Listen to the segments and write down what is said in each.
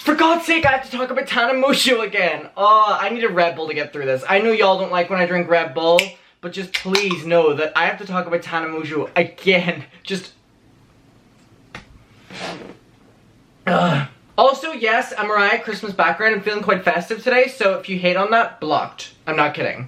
For God's sake, I have to talk about Tana Mongeau again. Oh, I need a Red Bull to get through this. I know y'all don't like when I drink Red Bull, but just please know that I have to talk about Tana Mongeau again. Just... Also, yes, I'm Mariah, Christmas background. I'm feeling quite festive today, so if you hate on that, blocked. I'm not kidding.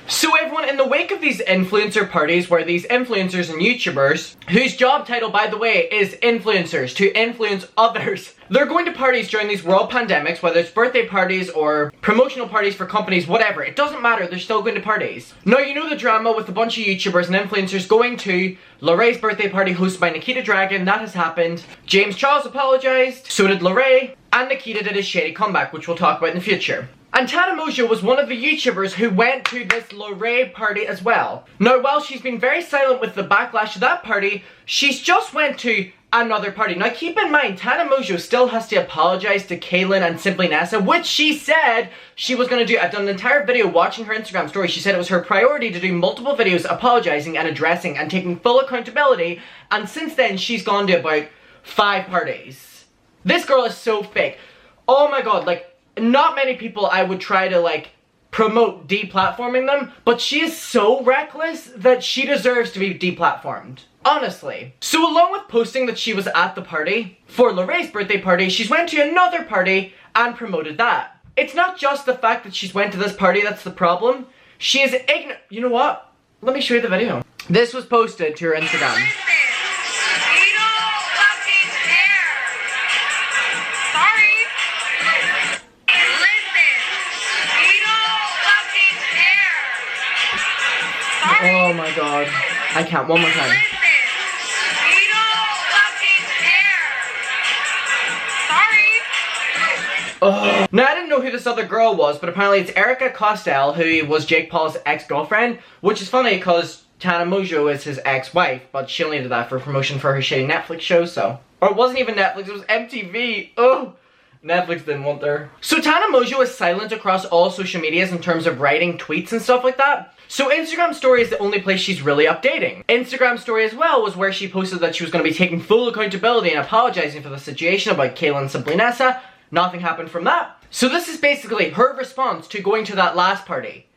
So everyone, in the wake of these influencer parties where these influencers and YouTubers, whose job title, by the way, is influencers, to influence others, they're going to parties during these world pandemics, whether it's birthday parties or promotional parties for companies, whatever. It doesn't matter, they're still going to parties. Now, you know the drama with a bunch of YouTubers and influencers going to Lorraine's birthday party hosted by Nikita Dragon. That has happened. James Charles apologized, so did Lorraine, and Nikita did his shady comeback, which we'll talk about in the future. And Tana Mongeau was one of the YouTubers who went to this Lorraine party as well. Now, while she's been very silent with the backlash of that party, she's just went to another party. Now, keep in mind, Tana Mongeau still has to apologize to Kaylin and Simply Nessa, which she said she was going to do. I've done an entire video watching her Instagram story. She said it was her priority to do multiple videos apologizing and addressing and taking full accountability. And since then, she's gone to about 5 parties. This girl is so fake. Oh my god, like, not many people I would try to, like, promote deplatforming them, but she is so reckless that she deserves to be deplatformed. Honestly. So along with posting that she was at the party, for Lorraine's birthday party, she's went to another party and promoted that. It's not just the fact that she's went to this party that's the problem. She is ignorant. You know what? Let me show you the video. This was posted to her Instagram. Oh my god. I can't. One more time. Oh. Now, I didn't know who this other girl was, but apparently it's Erica Costell, who was Jake Paul's ex-girlfriend, which is funny because Tana Mongeau is his ex-wife, but she only did that for promotion for her shitty Netflix show, so. Or it wasn't even Netflix, it was MTV. Oh. Netflix didn't want her. So Tana Mongeau is silent across all social medias in terms of writing tweets and stuff like that. So Instagram story is the only place she's really updating. Instagram story as well was where she posted that she was going to be taking full accountability and apologizing for the situation about Kaylin and Simply Nessa. Nothing happened from that. So this is basically her response to going to that last party.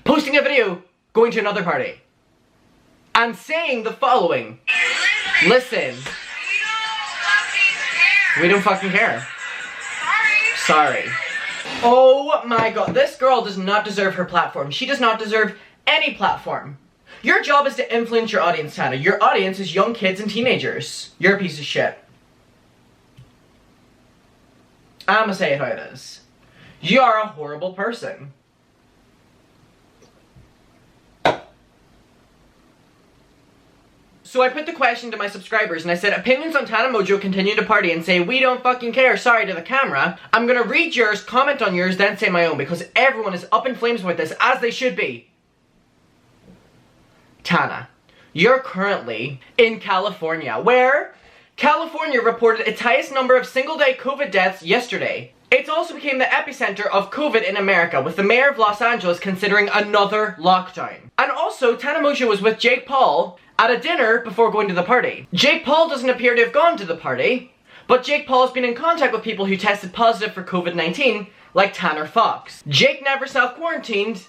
Posting a video, going to another party. And saying the following. Listen. We don't fucking care. Sorry. Oh my god, this girl does not deserve her platform. She does not deserve any platform. Your job is to influence your audience, Tana. Your audience is young kids and teenagers. You're a piece of shit. I'ma say it how it is. You are a horrible person. So I put the question to my subscribers and I said, opinions on Tana Mongeau continue to party and say, we don't fucking care, sorry, to the camera. I'm gonna read yours, comment on yours, then say my own, because everyone is up in flames with this, as they should be. Tana, you're currently in California, where California reported its highest number of single-day COVID deaths yesterday. It also became the epicenter of COVID in America, with the mayor of Los Angeles considering another lockdown. And also, Tana Mongeau was with Jake Paul at a dinner before going to the party. Jake Paul doesn't appear to have gone to the party, but Jake Paul has been in contact with people who tested positive for COVID-19, like Tanner Fox. Jake never self-quarantined,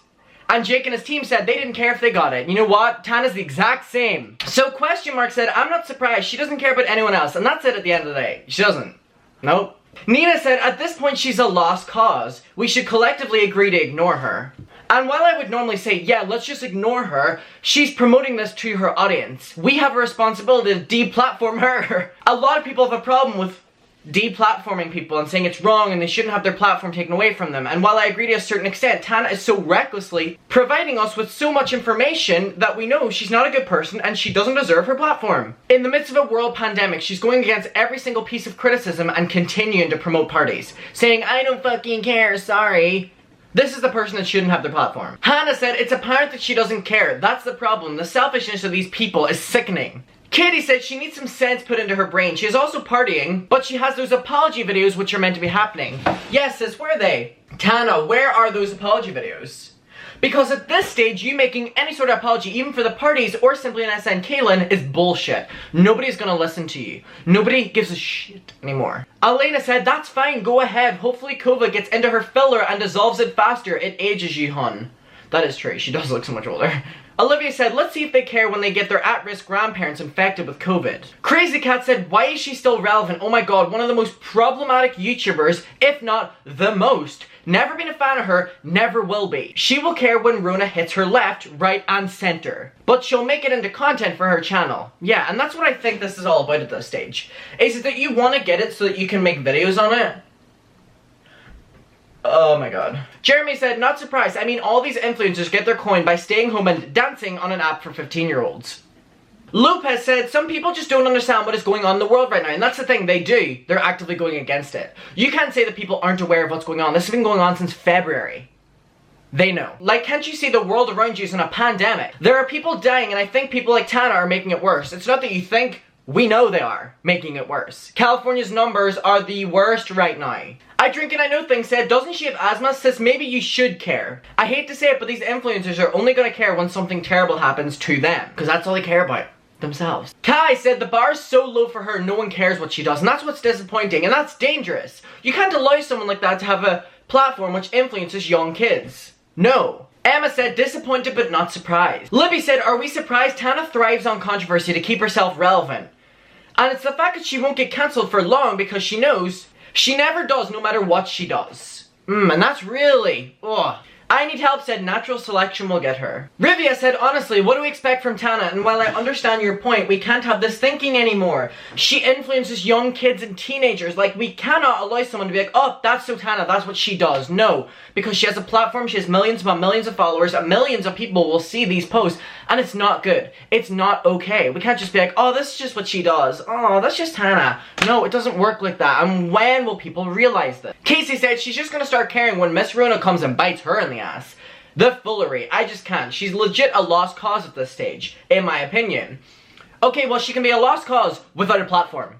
and Jake and his team said they didn't care if they got it. You know what? Tana's the exact same. So Question Mark said, I'm not surprised, she doesn't care about anyone else, and that's it at the end of the day. She doesn't. Nope. Nina said, at this point she's a lost cause. We should collectively agree to ignore her. And while I would normally say, yeah, let's just ignore her, she's promoting this to her audience. We have a responsibility to deplatform her. A lot of people have a problem with deplatforming people and saying it's wrong and they shouldn't have their platform taken away from them. And while I agree to a certain extent, Tana is so recklessly providing us with so much information that we know she's not a good person and she doesn't deserve her platform. In the midst of a world pandemic, she's going against every single piece of criticism and continuing to promote parties, saying, I don't fucking care, sorry. This is the person that shouldn't have their platform. Hannah said, it's apparent that she doesn't care. That's the problem. The selfishness of these people is sickening. Katie said she needs some sense put into her brain. She is also partying, but she has those apology videos which are meant to be happening. Yes, sis, where are they? Tana, where are those apology videos? Because at this stage, you making any sort of apology, even for the parties or simply an SN Kaylin, is bullshit. Nobody's gonna listen to you. Nobody gives a shit anymore. Elena said, that's fine, go ahead. Hopefully COVID gets into her filler and dissolves it faster. It ages you, hun. That is true, she does look so much older. Olivia said, let's see if they care when they get their at-risk grandparents infected with COVID. Crazy Cat said, why is she still relevant? Oh my god, one of the most problematic YouTubers, if not the most. Never been a fan of her, never will be. She will care when Rona hits her left, right, and center. But she'll make it into content for her channel. Yeah, and that's what I think this is all about at this stage. Is it that you want to get it so that you can make videos on it? Oh my god. Jeremy said, not surprised. I mean, all these influencers get their coin by staying home and dancing on an app for 15-year-olds. Lopez said, some people just don't understand what is going on in the world right now, and that's the thing, they do. They're actively going against it. You can't say that people aren't aware of what's going on. This has been going on since February. They know. Like, can't you see the world around you is in a pandemic? There are people dying, and I think people like Tana are making it worse. It's not that you think, we know they are making it worse. California's numbers are the worst right now. I Drink and I Know Things said, doesn't she have asthma? Says maybe you should care. I hate to say it, but these influencers are only gonna care when something terrible happens to them. Because that's all they care about. Themselves. Kai said the bar's so low for her, no one cares what she does. And that's what's disappointing. And that's dangerous. You can't allow someone like that to have a platform which influences young kids. No. Emma said, disappointed but not surprised. Libby said, are we surprised? Tana thrives on controversy to keep herself relevant. And it's the fact that she won't get cancelled for long because she knows she never does no matter what she does. And that's really, ugh. I Need Help said natural selection will get her. Rivia said, honestly, what do we expect from Tana? And while I understand your point, we can't have this thinking anymore. She influences young kids and teenagers. Like, we cannot allow someone to be like, oh, that's so Tana, that's what she does. No, because she has a platform, she has millions upon millions of followers, and millions of people will see these posts, and it's not good. It's not okay. We can't just be like, oh, this is just what she does. Oh, that's just Tana. No, it doesn't work like that. And when will people realize this? Casey said she's just gonna start caring when Miss Rona comes and bites her in the ass. The foolery. I just can't. She's legit a lost cause at this stage, in my opinion. Okay, well, she can be a lost cause without a platform.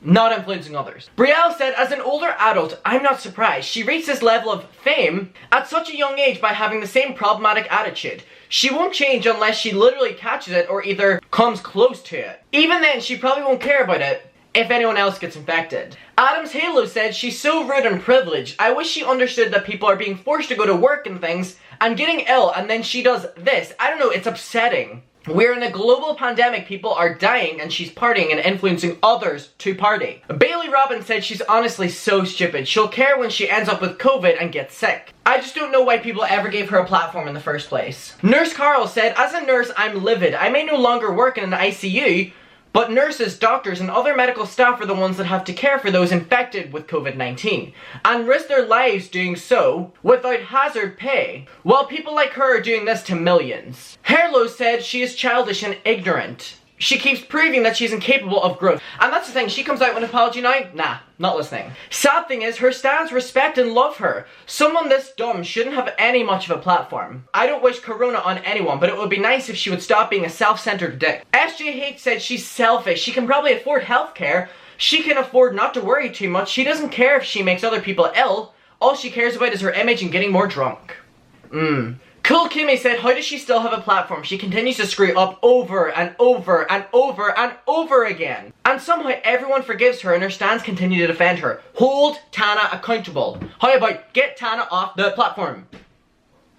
Not influencing others. Brielle said, as an older adult, I'm not surprised. She reached this level of fame at such a young age by having the same problematic attitude. She won't change unless she literally catches it or either comes close to it. Even then, she probably won't care about it if anyone else gets infected. Adam's Halo said, she's so rude and privileged. I wish she understood that people are being forced to go to work and things and getting ill, and then she does this. I don't know, it's upsetting. We're in a global pandemic, people are dying, and she's partying and influencing others to party. Bailey Robbins said she's honestly so stupid. She'll care when she ends up with COVID and gets sick. I just don't know why people ever gave her a platform in the first place. Nurse Carl said, as a nurse, I'm livid. I may no longer work in an ICU, but nurses, doctors, and other medical staff are the ones that have to care for those infected with COVID-19 and risk their lives doing so without hazard pay, while people like her are doing this to millions. Hairlow said she is childish and ignorant. She keeps proving that she's incapable of growth. And that's the thing, she comes out with an apology now? Nah, not listening. Sad thing is, her stans respect and love her. Someone this dumb shouldn't have any much of a platform. I don't wish corona on anyone, but it would be nice if she would stop being a self-centered dick. SJH said she's selfish. She can probably afford healthcare. She can afford not to worry too much. She doesn't care if she makes other people ill. All she cares about is her image and getting more drunk. Cool Kimmy said, how does she still have a platform? She continues to screw up over and over and over and over again. And somehow everyone forgives her and her stans continue to defend her. Hold Tana accountable. How about get Tana off the platform?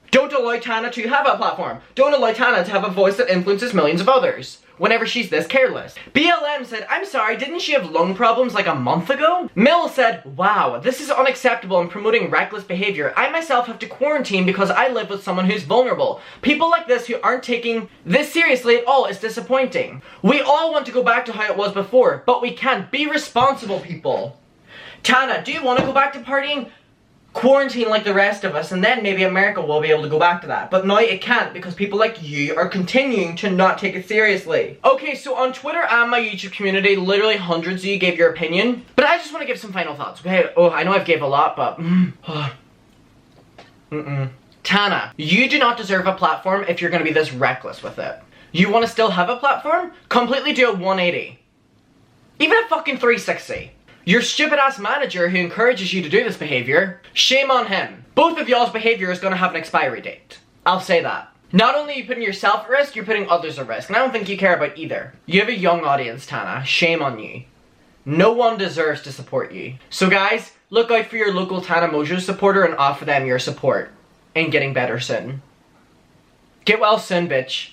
Don't allow Tana to have a platform. Don't allow Tana to have a voice that influences millions of others whenever she's this careless. BLM said, I'm sorry, didn't she have lung problems like a month ago? Mill said, wow, this is unacceptable and promoting reckless behavior. I myself have to quarantine because I live with someone who's vulnerable. People like this who aren't taking this seriously at all is disappointing. We all want to go back to how it was before, but we can't. Be responsible, people. Tana, do you want to go back to partying? Quarantine like the rest of us, and then maybe America will be able to go back to that. But now it can't because people like you are continuing to not take it seriously. Okay, so on Twitter and my YouTube community, literally hundreds of you gave your opinion. But I just want to give some final thoughts, okay? Oh, I know I've gave a lot, but... Tana, you do not deserve a platform if you're going to be this reckless with it. You want to still have a platform? Completely do a 180. Even a fucking 360. Your stupid ass manager who encourages you to do this behavior, shame on him. Both of y'all's behavior is gonna have an expiry date. I'll say that. Not only are you putting yourself at risk, you're putting others at risk. And I don't think you care about either. You have a young audience, Tana. Shame on you. No one deserves to support you. So guys, look out for your local Tana Mongeau supporter and offer them your support. And getting better soon. Get well soon, bitch.